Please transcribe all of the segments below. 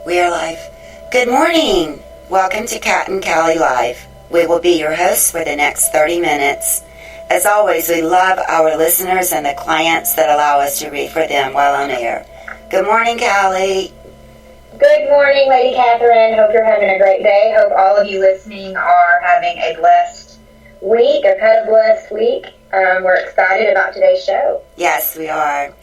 We are live. Good morning. Welcome to Kat and Callie Live. We will be your hosts for the next 30 minutes. As always, we love our listeners and the clients that allow us to read for them while on air. Good morning, Callie. Good morning, Lady Catherine. Hope you're having a great day. Hope all of you listening are having a blessed week. I've had a blessed week. We're excited about today's show. Yes, we are.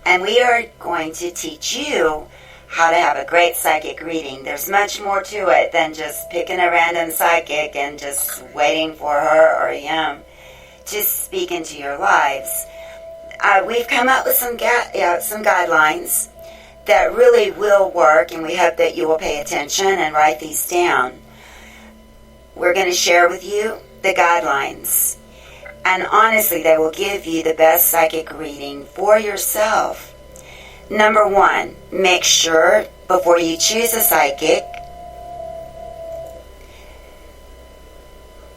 And we are going to teach you how to have a great psychic reading. There's much more to it than just picking a random psychic and just waiting for her or him to speak into your lives. We've come up with some guidelines that really will work, and we hope that you will pay attention and write these down. We're going to share with you the guidelines, and honestly, they will give you the best psychic reading for yourself. Number one, make sure before you choose a psychic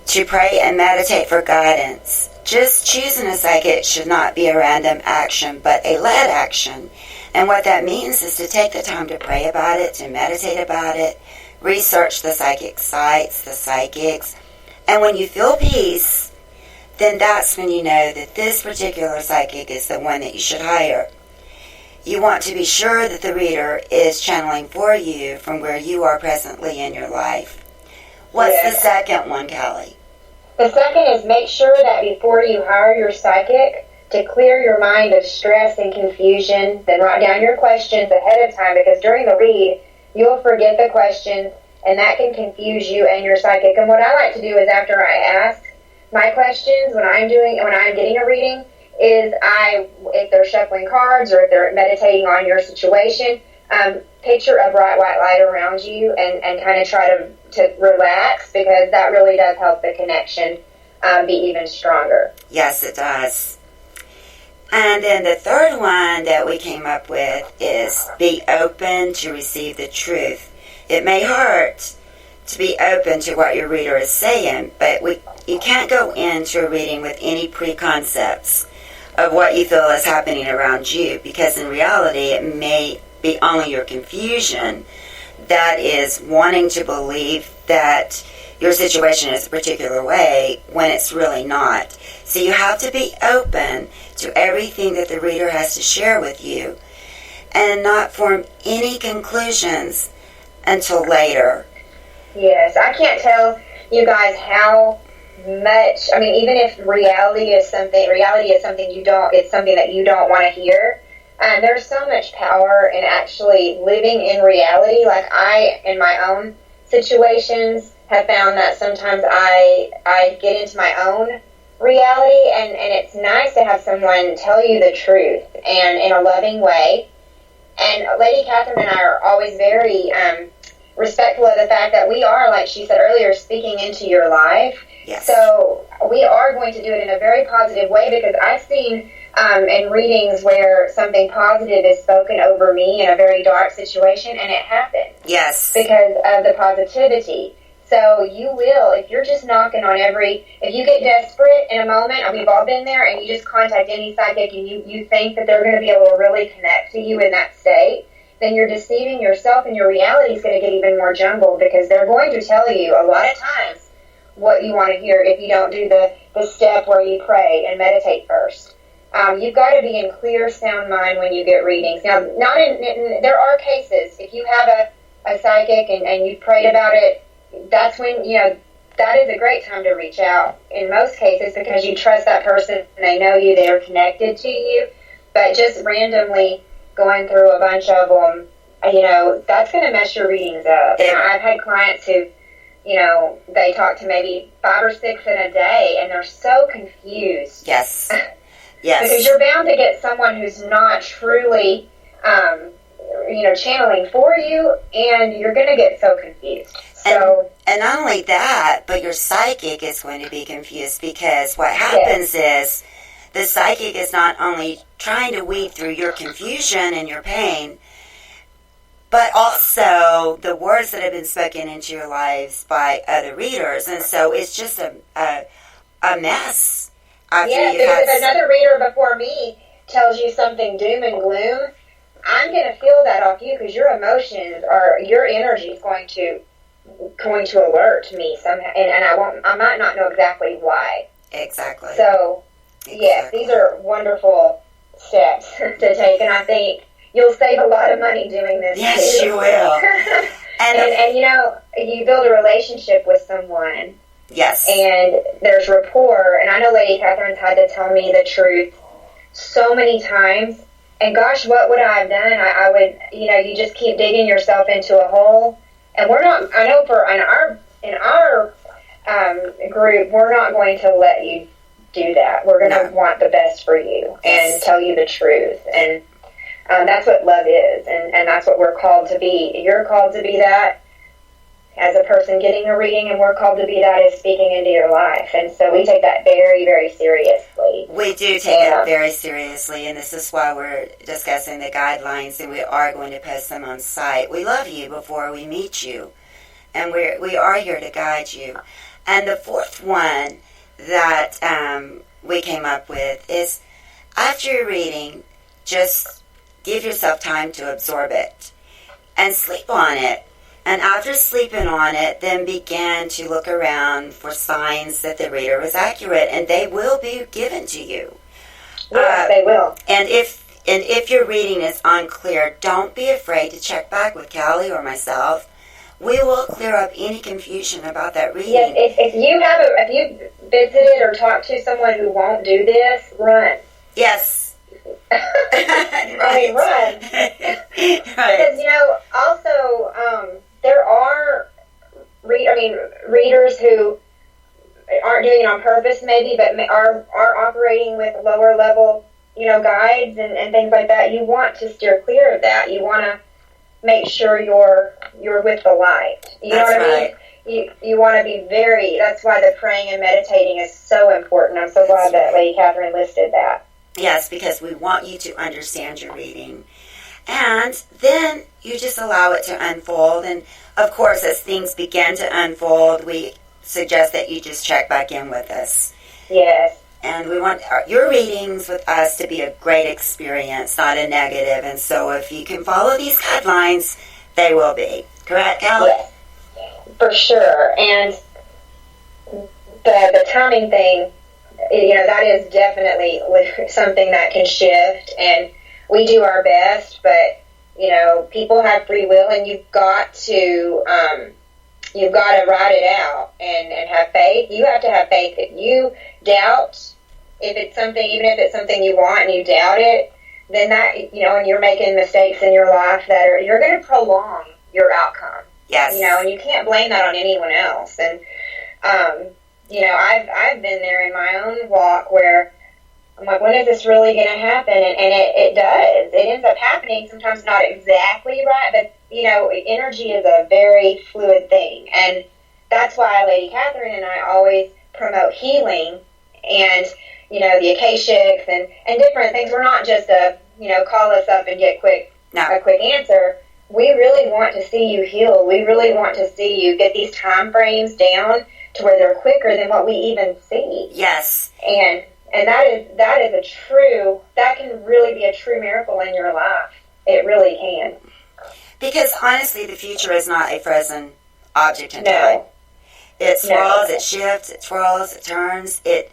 to pray and meditate for guidance. Just choosing a psychic should not be a random action, but a led action. And what that means is to take the time to pray about it, to meditate about it, research the psychic sites, the psychics. And when you feel peace, then that's when you know that this particular psychic is the one that you should hire. You want to be sure that the reader is channeling for you from where you are presently in your life. What's the second one, Callie? The second is make sure that before you hire your psychic, to clear your mind of stress and confusion, then write down your questions ahead of time, because during the read, you'll forget the questions, and that can confuse you and your psychic. And what I like to do is after I ask my questions, when I'm getting a reading, is if they're shuffling cards or if they're meditating on your situation, picture a bright white light around you and kind of try to relax, because that really does help the connection be even stronger. Yes, it does. And then the third one that we came up with is be open to receive the truth. It may hurt to be open to what your reader is saying, but you can't go into a reading with any preconcepts of what you feel is happening around you, because in reality it may be only your confusion that is wanting to believe that your situation is a particular way when it's really not. So you have to be open to everything that the reader has to share with you and not form any conclusions until later. Yes, I can't tell you guys how much, even if reality is something it's something that you don't want to hear. There's so much power in actually living in reality. Like I, in my own situations, have found that sometimes I get into my own reality, and it's nice to have someone tell you the truth and in a loving way. And Lady Catherine and I are always very respectful of the fact that we are, like she said earlier, speaking into your life. Yes. So we are going to do it in a very positive way, because I've seen in readings where something positive is spoken over me in a very dark situation, and it happens. Yes. Because of the positivity. So you will, if you're just knocking on if you get desperate in a moment, and we've all been there, and you just contact any psychic and you think that they're going to be able to really connect to you in that state, then you're deceiving yourself, and your reality is going to get even more jumbled, because they're going to tell you a lot of times what you want to hear if you don't do the step where you pray and meditate first. You've got to be in clear, sound mind when you get readings. Now, there are cases, if you have a psychic and you've prayed about it, that's when, that is a great time to reach out in most cases, because you trust that person and they know you, they're connected to you. But just randomly going through a bunch of them, that's going to mess your readings up. And I've had clients who, they talk to maybe 5 or 6 in a day, and they're so confused. Yes. Yes. Because you're bound to get someone who's not truly, channeling for you, and you're going to get so confused. And not only that, but your psychic is going to be confused, because what happens is the psychic is not only trying to weed through your confusion and your pain, but also the words that have been spoken into your lives by other readers. And so it's just a mess. Because if another reader before me tells you something doom and gloom, I'm going to feel that off you because your emotions or your energy is going to alert me somehow, and I might not know exactly why. Exactly. So, yes, these are wonderful steps to take, and I think you'll save a lot of money doing this. Yes, too. you will. And you know, you build a relationship with someone. Yes. And there's rapport, and I know Lady Catherine's had to tell me the truth so many times. And gosh, what would I have done? I would, you know, you just keep digging yourself into a hole. And we're not, I know in our group, we're not going to let you do that. We're going to want the best for you and tell you the truth. And that's what love is. And that's what we're called to be. You're called to be that as a person getting a reading, and we're called to be that as speaking into your life. And so we take that very, very seriously. We do take it very seriously, and this is why we're discussing the guidelines, and we are going to post them on site. We love you before we meet you, and we are here to guide you. And the fourth one that we came up with is, after your reading, just give yourself time to absorb it and sleep on it. And after sleeping on it, then begin to look around for signs that the reader was accurate, and they will be given to you. Yes, they will. And if your reading is unclear, don't be afraid to check back with Callie or myself. We will clear up any confusion about that reading. Yes, if you visited or talked to someone who won't do this, run. Yes. I mean, run. Right. Because, you know, also, there are readers who aren't doing it on purpose, maybe, but are operating with lower level, you know, guides and things like that. You want to steer clear of that. You want to make sure you're with the light. You know what I mean? You want to be that's why the praying and meditating is so important. I'm so glad that Lady Catherine listed that. Yes, because we want you to understand your reading. And then you just allow it to unfold. And, of course, as things begin to unfold, we suggest that you just check back in with us. Yes. And we want your readings with us to be a great experience, not a negative. And so if you can follow these guidelines, they will be. Correct, Callie? Yes, for sure. And the timing thing, you know, that is definitely something that can shift. And we do our best, but, you know, people have free will, and you've got to ride it out and have faith. You have to have faith. If you doubt, even if it's something you want and you doubt it, then that, you know, and you're making mistakes in your life you're going to prolong your outcome. Yes. You know, and you can't blame that on anyone else. And, you know, I've been there in my own walk where I'm like, when is this really going to happen? And it does. It ends up happening, sometimes not exactly right, but, you know, energy is a very fluid thing. And that's why Lady Catherine and I always promote healing and, you know, the Akashics and different things. We're not just call us up and get a quick answer. We really want to see you heal. We really want to see you get these time frames down to where they're quicker than what we even see. Yes. And that can really be a true miracle in your life. It really can. Because honestly, the future is not a frozen object in time. It swirls, it shifts, it twirls, it turns, it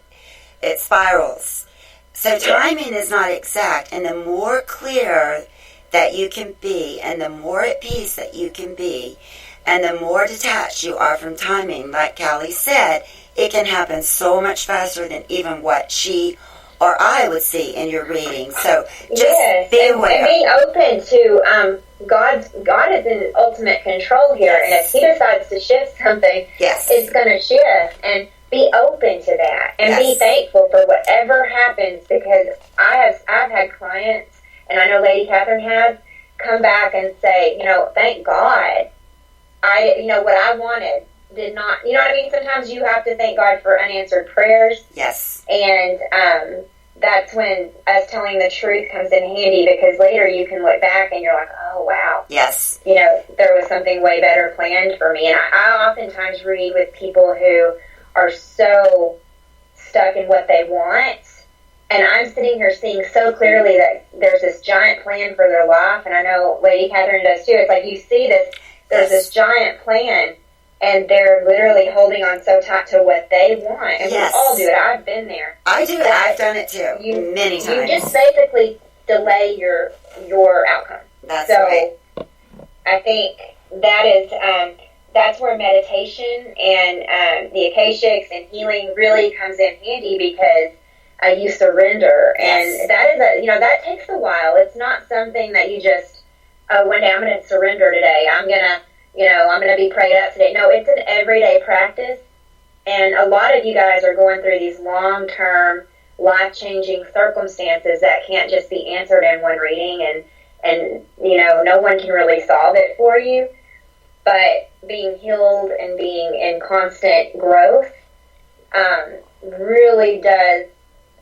spirals. So timing is not exact, and the more clear that you can be, and the more at peace that you can be, and the more detached you are from timing, like Callie said, it can happen so much faster than even what she or I would see in your reading. So just be aware. And being open to God is in ultimate control here, and if He decides to shift something, it's going to shift. And be open to that, and be thankful for whatever happens. Because I've had clients, and I know Lady Catherine has, come back and say, you know, thank God, what I wanted did not, you know what I mean? Sometimes you have to thank God for unanswered prayers. Yes. And that's when us telling the truth comes in handy, because later you can look back and you're like, oh, wow. Yes. You know, there was something way better planned for me. And I oftentimes read with people who are so stuck in what they want And I'm sitting here seeing so clearly that there's this giant plan for their life, and I know Lady Catherine does too. It's like you see this, there's this giant plan, and they're literally holding on so tight to what they want. And we all do it. I've been there. I do. I've done it too. Many times. You just basically delay your outcome. That's right. I think that is that's where meditation and the Akashics and healing really comes in handy, because you surrender, and that is that takes a while. It's not something that you just one day I'm going to surrender today. I'm gonna be prayed up today. No, it's an everyday practice, and a lot of you guys are going through these long-term, life-changing circumstances that can't just be answered in one reading, and no one can really solve it for you. But being healed and being in constant growth really does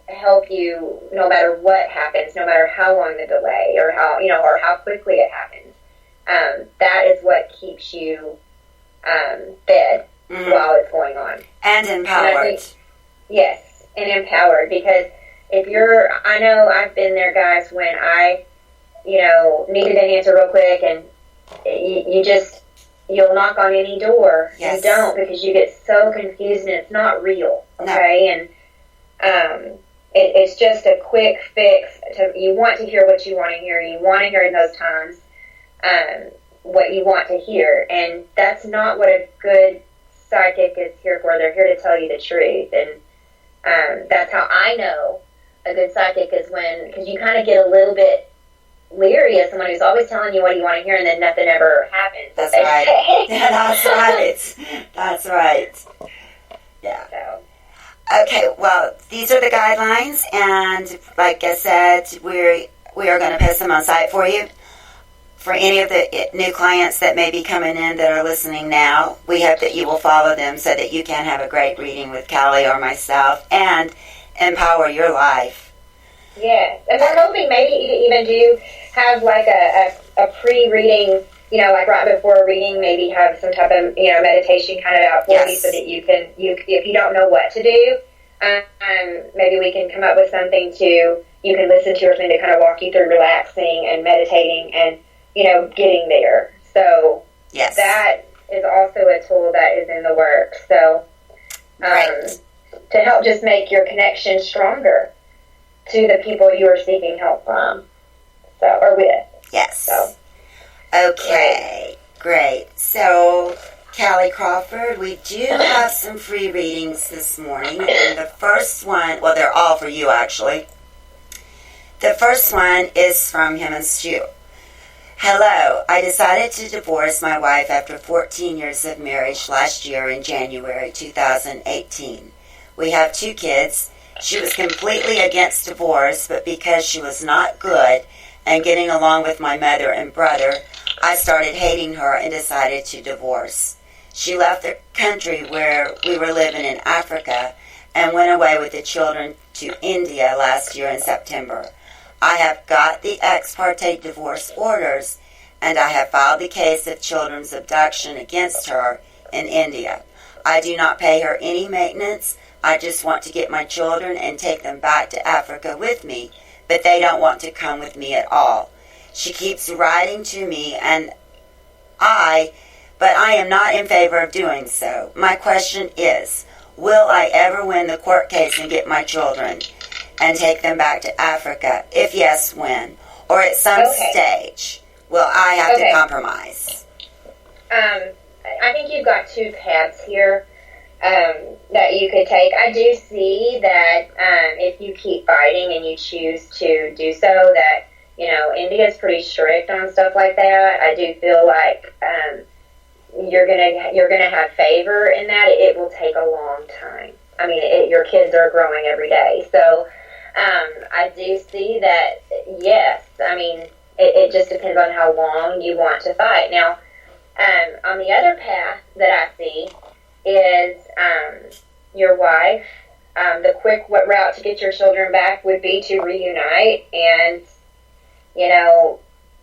help you, no matter what happens, no matter how long the delay or how quickly it happens. That is what keeps you fed while it's going on. And empowered. Yes, and empowered, because I know I've been there, guys, when I, needed an answer real quick, and you'll knock on any door. Yes. You don't, because you get so confused and it's not real. Okay? No. And it's just a quick fix. You want to hear what you want to hear. You want to hear in those times what you want to hear. And that's not what a good psychic is here for. They're here to tell you the truth. And that's how I know a good psychic is because you kind of get a little bit leery of someone who's always telling you what you want to hear, and then nothing ever happens. That's right. Yeah, that's right. That's right. Yeah. So. Okay, well, these are the guidelines, and like I said, we are going to post them on site for you. For any of the new clients that may be coming in that are listening now, we hope that you will follow them so that you can have a great reading with Callie or myself and empower your life. Yes, and we're hoping maybe you could even do have like a pre-reading, like right before a reading, maybe have some type of meditation kind of out for you, so that you can if you don't know what to do, maybe we can come up with something you can listen to, or something to kind of walk you through relaxing and meditating and getting there. So yes, that is also a tool that is in the works. So to help just make your connection stronger to the people you are seeking help from, or with. Yes. So. Okay, great. So, Callie Crawford, we do have some free readings this morning, and the first one, well, they're all for you, actually. The first one is from him and Stu. Hello, I decided to divorce my wife after 14 years of marriage last year in January 2018. We have 2 kids. She was completely against divorce, but because she was not good and getting along with my mother and brother, I started hating her and decided to divorce. She left the country where we were living in Africa and went away with the children to India last year in September. I have got the ex parte divorce orders, and I have filed the case of children's abduction against her in India. I do not pay her any maintenance. I just want to get my children and take them back to Africa with me, but they don't want to come with me at all. She keeps writing to me, but I am not in favor of doing so. My question is, will I ever win the court case and get my children and take them back to Africa? If yes, when? Or at some stage, will I have to compromise? I think you've got 2 paths here that you could take. I do see that if you keep fighting and you choose to do so, that India's pretty strict on stuff like that. I do feel like you're gonna have favor in that. It will take a long time. I mean, your kids are growing every day, so I do see that. Yes, I mean, it just depends on how long you want to fight. Now, on the other path that I see is your wife. The quick route to get your children back would be to reunite and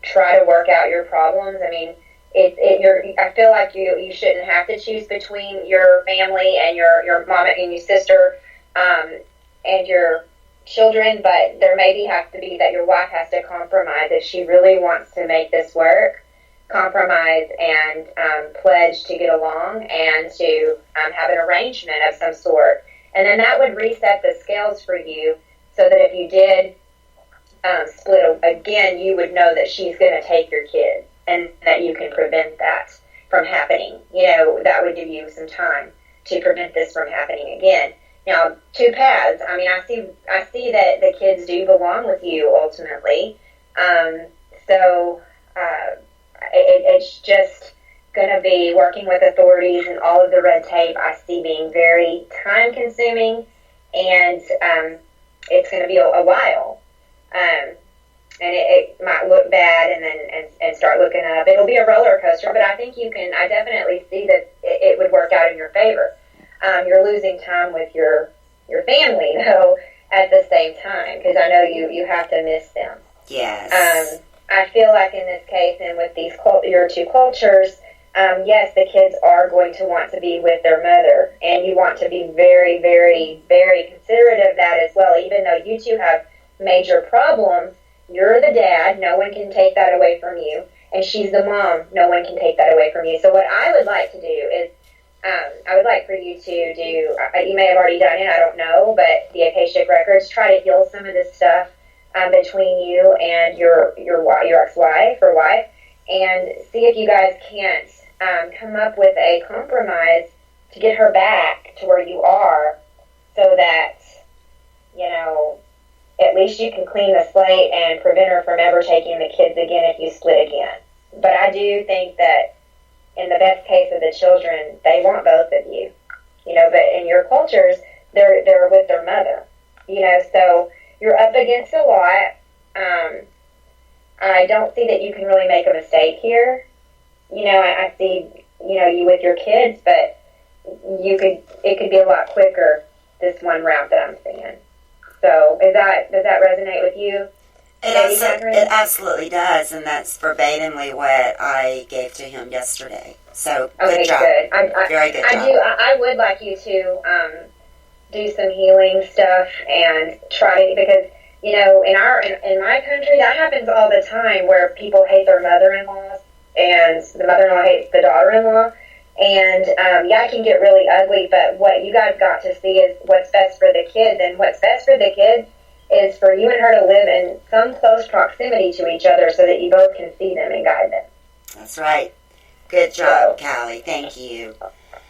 try to work out your problems. I mean, I feel like you shouldn't have to choose between your family and your mom and your sister and your children, but there maybe has to be that your wife has to compromise if she really wants to make this work. Compromise and pledge to get along and to have an arrangement of some sort. And then that would reset the scales for you so that if you did split again, you would know that she's going to take your kids and that you can prevent that from happening. That would give you some time to prevent this from happening again. Now, two paths. I mean, I see that the kids do belong with you ultimately. It's just going to be working with authorities and all of the red tape I see being very time consuming, and it's going to be a while. And it might look bad and start looking up. It'll be a roller coaster, but I think I definitely see that it would work out in your favor. You're losing time with your family, though, at the same time, because I know you have to miss them. Yes. I feel like in this case and with your two cultures, yes, the kids are going to want to be with their mother, and you want to be very, very, very considerate of that as well. Even though you two have major problems, you're the dad, no one can take that away from you, and she's the mom, no one can take that away from you. So what I would like to do is, I would like for you to do, you may have already done it, I don't know, but the Akashic Records, try to heal some of this stuff between you and your ex-wife or wife, and see if you guys can't come up with a compromise to get her back to where you are, so that, at least you can clean the slate and prevent her from ever taking the kids again if you split again. But I do think that in the best case of the children, they want both of you. But in your cultures, they're with their mother. So you're up against a lot. I don't see that you can really make a mistake here. I see, you with your kids, but it could be a lot quicker, this one route that I'm seeing. So does that resonate with you? It absolutely does, and that's verbatimly what I gave to him yesterday. So good job. Good. Very good job. I would like you to do some healing stuff and try, because in my country that happens all the time, where people hate their mother-in-laws and the mother-in-law hates the daughter-in-law. And, it can get really ugly, but what you guys got to see is what's best for the kids. And what's best for the kids is for you and her to live in some close proximity to each other so that you both can see them and guide them. That's right. Good job, Callie. Thank you.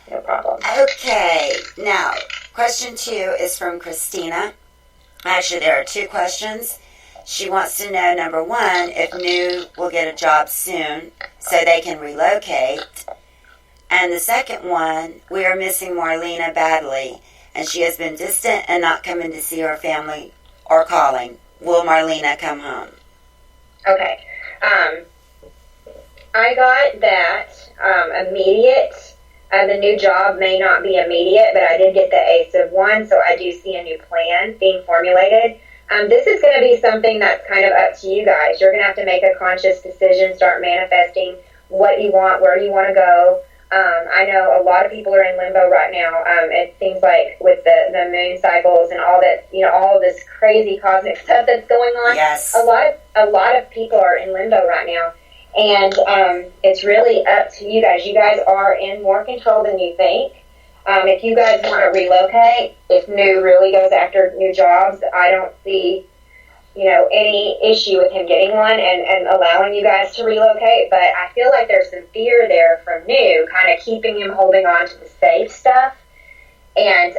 No problem. Okay. Now, question 2 is from Christina. Actually, there are 2 questions. She wants to know, number 1, if New will get a job soon so they can relocate. And the second one, we are missing Marlena badly, and she has been distant and not coming to see her family or calling. Will Marlena come home? Okay. I got that immediate. The new job may not be immediate, but I did get the Ace of Wands, so I do see a new plan being formulated. This is going to be something that's kind of up to you guys. You're going to have to make a conscious decision, start manifesting what you want, where you want to go. I know a lot of people are in limbo right now. It seems like with the moon cycles and all that, all of this crazy cosmic stuff that's going on. Yes. A lot of people are in limbo right now, and it's really up to you guys. You guys are in more control than you think. If you guys want to relocate, if New really goes after new jobs, I don't see any issue with him getting one and allowing you guys to relocate, but I feel like there's some fear there from New, kind of keeping him holding on to the safe stuff and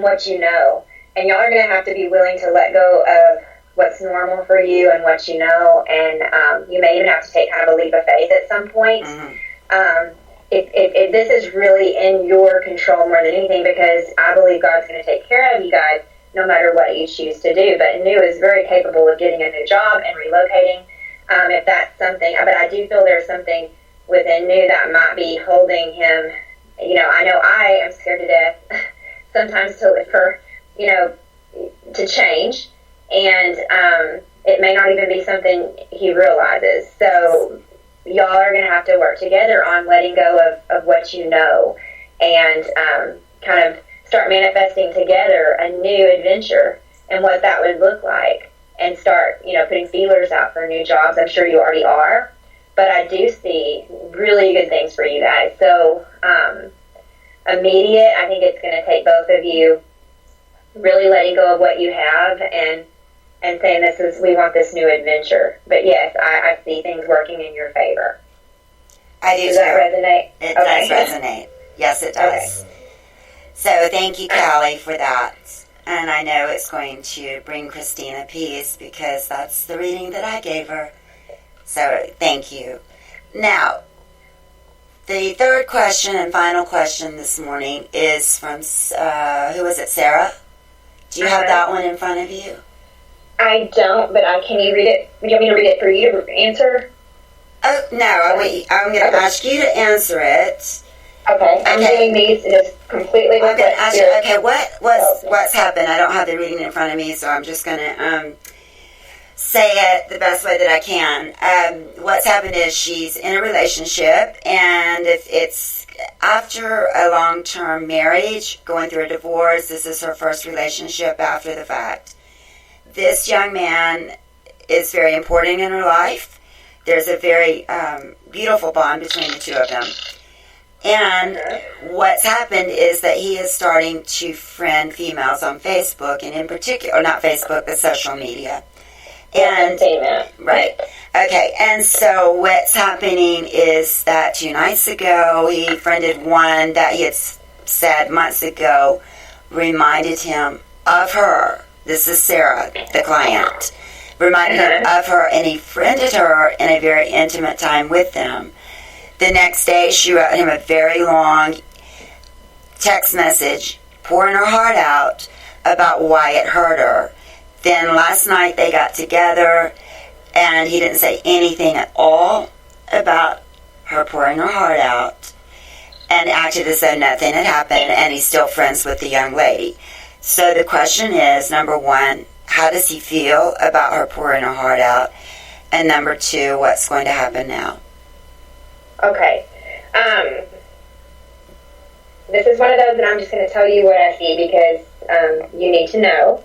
what and y'all are going to have to be willing to let go of what's normal for you and what and you may even have to take kind of a leap of faith at some point. Mm-hmm. This is really in your control more than anything, because I believe God's going to take care of you guys no matter what you choose to do. But New is very capable of getting a new job and relocating, if that's something. But I do feel there's something within New that might be holding him. I know I am scared to death sometimes to change, and it may not even be something he realizes. So y'all are going to have to work together on letting go of what and kind of start manifesting together a new adventure and what that would look like, and start, putting feelers out for new jobs. I'm sure you already are, but I do see really good things for you guys. So, immediate, I think it's going to take both of you really letting go of what you have and saying, we want this new adventure. But yes, I see things working in your favor. I do. Does that resonate? It does resonate. Yes, it does. Okay. So thank you, Callie, for that. And I know it's going to bring Christina peace, because that's the reading that I gave her. So thank you. Now, the third question and final question this morning is from, who is it, Sarah? Do you have that one in front of you? I don't, but can you read it? Do you want me to read it for you to answer? Oh, no, I'm going to ask you to answer it. Okay, I'm doing these just completely with what's happened? I don't have the reading in front of me, so I'm just going to say it the best way that I can. What's happened is she's in a relationship, and if it's after a long-term marriage, going through a divorce, this is her first relationship after the fact. This young man is very important in her life. There's a very beautiful bond between the two of them. And what's happened is that he is starting to friend females on Facebook, and in particular, or not Facebook, but social media. And right. Okay, and so what's happening is that 2 nights ago, he friended one that he had said months ago reminded him of her. This is Sarah, the client. Reminded him of her, and he friended her in a very intimate time with them. The next day, she wrote him a very long text message, pouring her heart out about why it hurt her. Then last night, they got together, and he didn't say anything at all about her pouring her heart out, and acted as though nothing had happened, and he's still friends with the young lady. So the question is, number one, how does he feel about her pouring her heart out? And number two, what's going to happen now? Okay. This is one of those that I'm just going to tell you what I see, because you need to know.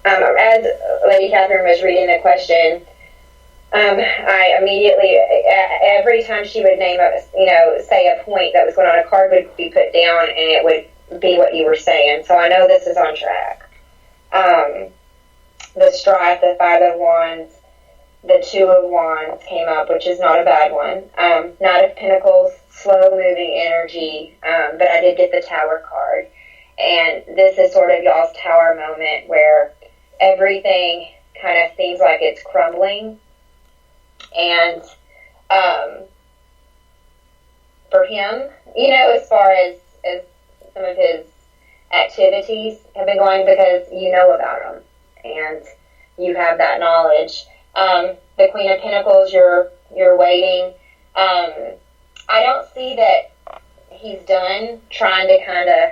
As Lady Catherine was reading the question, I immediately, every time she would name say a point that was going on, a card would be put down, and it would be what you were saying. So I know this is on track. The Strife, the 5 of Wands, the 2 of Wands came up, which is not a bad one. Knight of Pentacles, slow-moving energy, but I did get the Tower card. And this is sort of y'all's Tower moment where everything kind of seems like it's crumbling. And for him, as far as some of his activities have been going, because you know about them and you have that knowledge. The Queen of Pentacles, you're waiting. I don't see that he's done trying to kind of...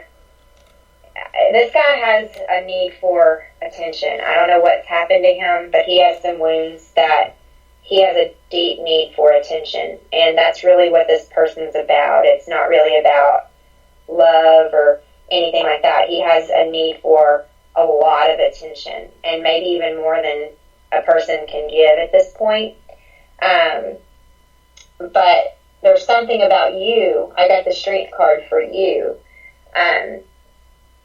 This guy has a need for attention. I don't know what's happened to him, but he has some wounds that he has a deep need for attention. And that's really what this person's about. It's not really about love or anything like that. He has a need for a lot of attention, and maybe even more than a person can give at this point. But there's something about you. I got the Strength card for you.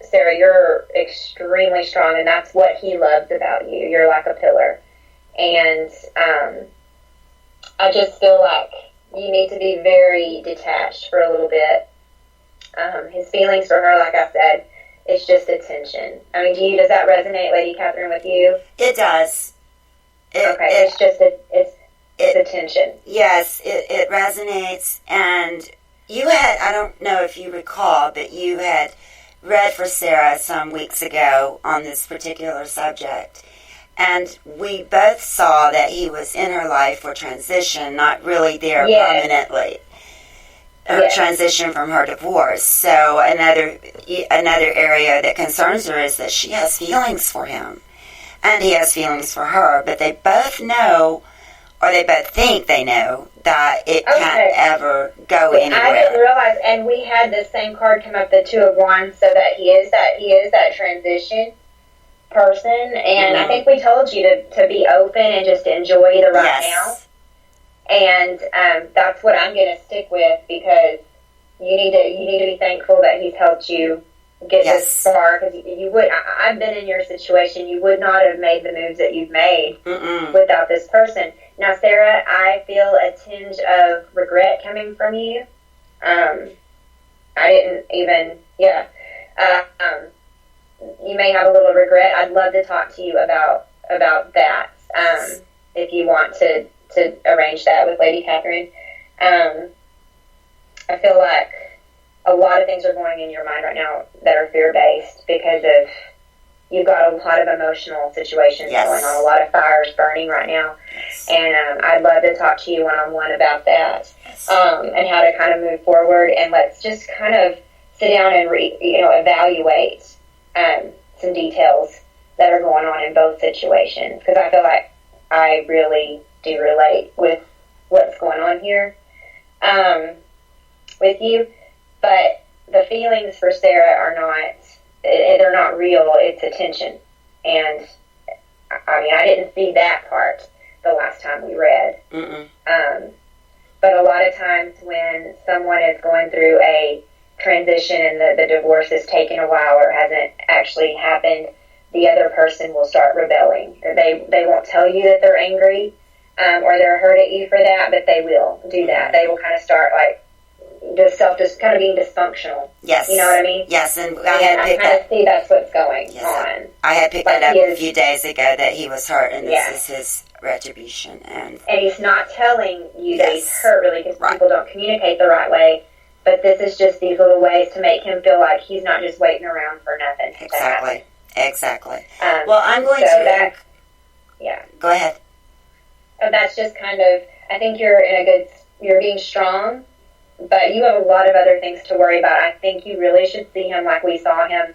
Sarah, you're extremely strong, and that's what he loves about you. You're like a pillar. And I just feel like you need to be very detached for a little bit. His feelings for her, like I said, it's just attention. I mean, does that resonate, Lady Catherine, with you? It does. It's attention. Yes, it resonates. And you had, I don't know if you recall, but you had read for Sarah some weeks ago on this particular subject. And we both saw that he was in her life for transition, not really there permanently. Her transition from her divorce. So another area that concerns her is that she has feelings for him, and he has feelings for her. But they both know or they both think they know that it can't ever go anywhere. I didn't realize, and we had the same card come up, the Two of Wands, so that he is that transition person, and I think we told you to be open and just enjoy the right now. And that's what I'm going to stick with, because you need to be thankful that he's helped you get this far. Because I've been in your situation. You would not have made the moves that you've made without this person. Now, Sarah, I feel a tinge of regret coming from you. I didn't even, you may have a little regret. I'd love to talk to you about that, if you want to arrange that with Lady Catherine. I feel like a lot of things are going in your mind right now that are fear-based, because of you've got a lot of emotional situations going on, a lot of fires burning right now. And I'd love to talk to you one-on-one about that, and how to kind of move forward. And let's just kind of sit down and evaluate some details that are going on in both situations, because I feel like I really do relate with what's going on here with you. But the feelings for Sarah are they're not real. It's attention. And I mean, I didn't see that part the last time we read. But a lot of times when someone is going through a transition and the divorce is taking a while or hasn't actually happened, the other person will start rebelling. They won't tell you that they're angry or they're hurt at you for that, but they will do that. They will kind of start like just kind of being dysfunctional. Yes. You know what I mean? Yes, and I kind of see that's what's going on. I had picked that up a few days ago, that he was hurt, and this is his retribution. And he's not telling you that he's hurt, really, because people don't communicate the right way. But this is just these little ways to make him feel like he's not just waiting around for nothing. Exactly. Well, I'm going to... Go ahead. That's just kind of... I think you're being strong, but you have a lot of other things to worry about. I think you really should see him like we saw him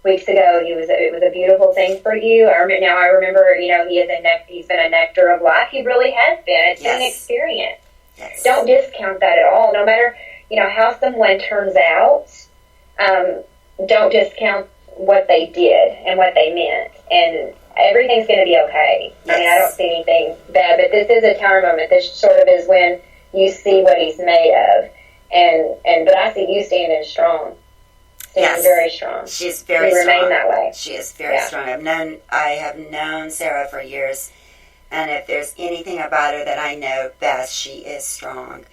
weeks ago. It was a beautiful thing for you. Now I remember, he's been a nectar of life. He really has been. It's been an experience. Yes. Don't discount that at all. No matter, how someone turns out, don't discount what they did and what they meant. And everything's going to be okay. Yes. I mean, I don't see anything bad, but this is a tower moment. This sort of is when you see what he's made of. But I see you standing strong. Very strong. She's very strong. Remain that way. She is very strong. I have known Sarah for years, and if there's anything about her that I know best, she is strong.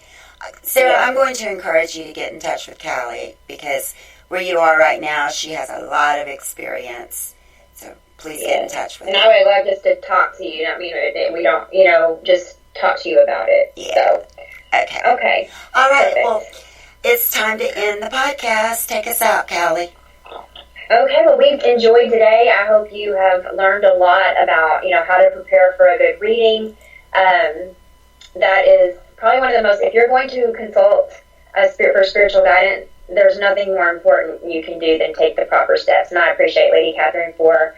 Sarah, I'm going to encourage you to get in touch with Callie, because where you are right now, she has a lot of experience. So please get in touch with her. And I would love just to talk to you. I mean, we don't, just talk to you about it. Yeah. So. Okay. All right. Perfect. Well, it's time to end the podcast. Take us out, Callie. Okay. Well, we've enjoyed today. I hope you have learned a lot about, how to prepare for a good reading. That is probably one of the most, if you're going to consult for spiritual guidance, there's nothing more important you can do than take the proper steps. And I appreciate Lady Catherine for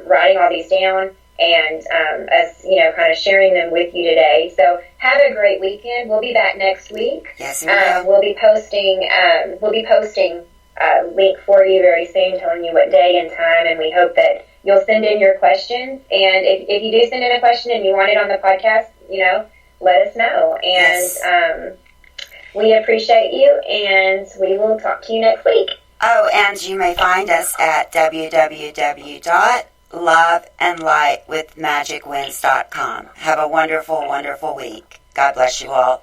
writing all these down and us, kind of sharing them with you today. So have a great weekend. We'll be back next week. Yes, we will. We'll be posting a link for you very soon, telling you what day and time, and we hope that you'll send in your questions. And if you do send in a question and you want it on the podcast, let us know. And we appreciate you, and we will talk to you next week. Oh, and you may find us at www.loveandlightwithmagicwinds.com. Have a wonderful, wonderful week. God bless you all.